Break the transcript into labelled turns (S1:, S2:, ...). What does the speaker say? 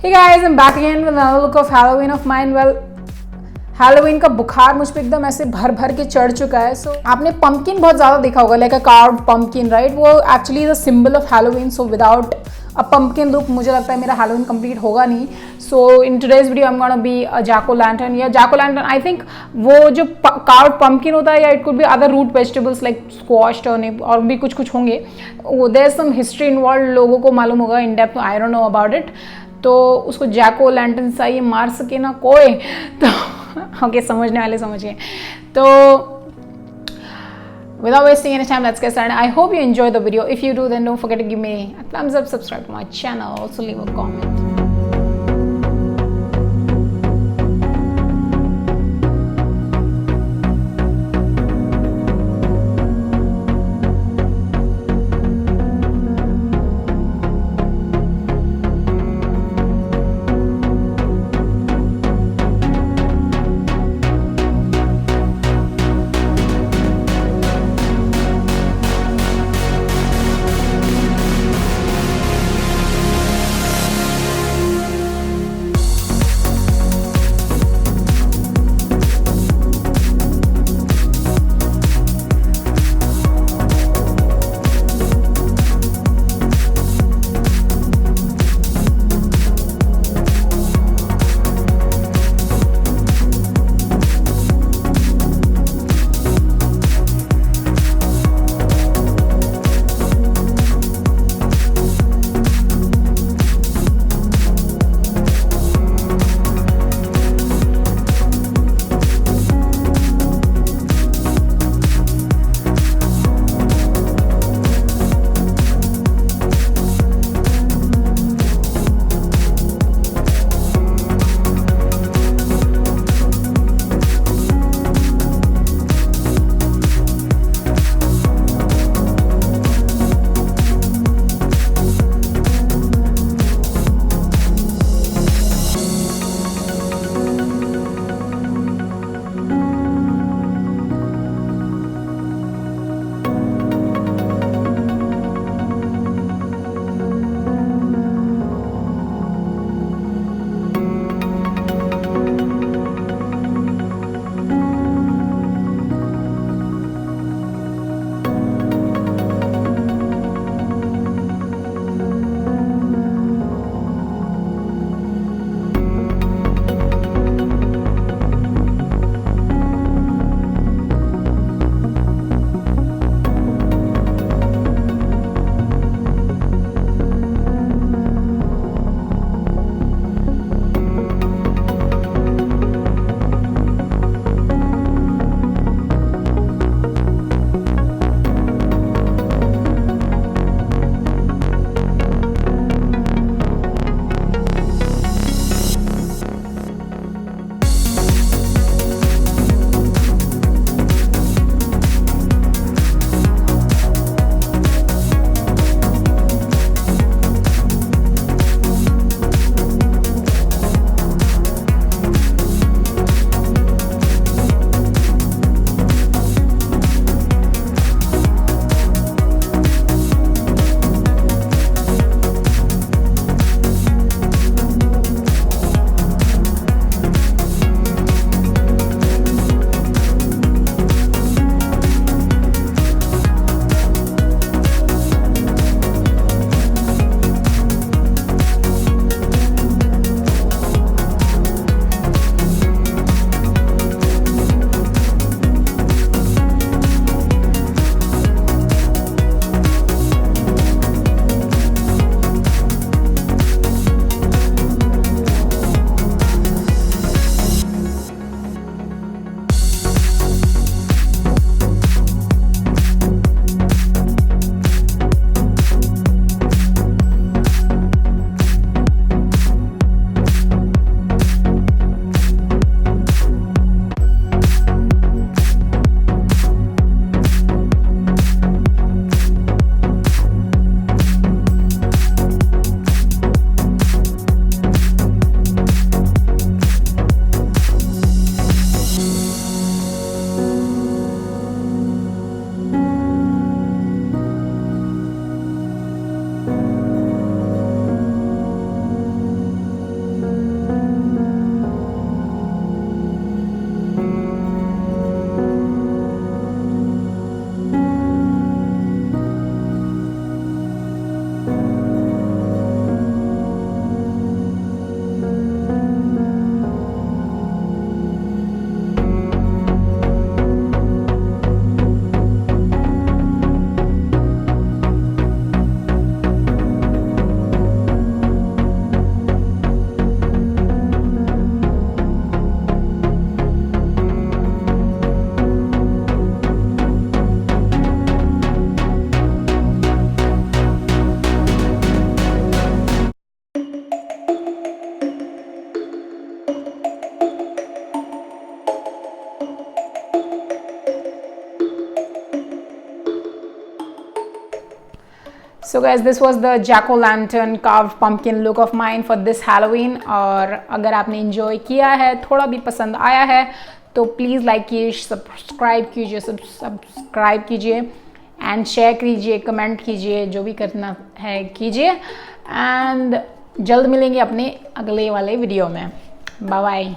S1: Hey guys, I'm back again with another look of Halloween of mine. Well, Halloween का बुखार मुझ पे एकदम ऐसे भर भर के चढ़ चुका है. सो आपने पम्पकिन बहुत ज़्यादा देखा होगा, like a carved pumpkin, right? वो actually the symbol of Halloween. So without a pumpkin look मुझे लगता है मेरा हैलोवीन कंप्लीट होगा नहीं. So in today's video I am gonna be a jack o' lantern. या जैको लैंटर्न, आई थिंक वो जो कार्व्ड पम्पकिन होता है, या it could be other root vegetables like squash, turnip और भी कुछ कुछ होंगे. There is some history involve, लोगों को मालूम होगा in depth, I don't know about it. तो उसको जैको लैंटर्न सा ये मार सके ना कोई, तो ओके, समझने वाले समझिए. तो without wasting any time, let's get started. I hope you enjoy the video. If you do, then don't forget to give me a thumbs up, subscribe to my channel, also leave a comment. So guys, this was the jack-o'-lantern carved pumpkin look of mine for this Halloween. और अगर आपने enjoy किया है, थोड़ा भी पसंद आया है, तो प्लीज़ लाइक कीजिए, सब्सक्राइब कीजिए एंड शेयर कीजिए, कमेंट कीजिए, जो भी करना है कीजिए। एंड जल्द मिलेंगे अपने अगले वाले वीडियो में। Bye bye.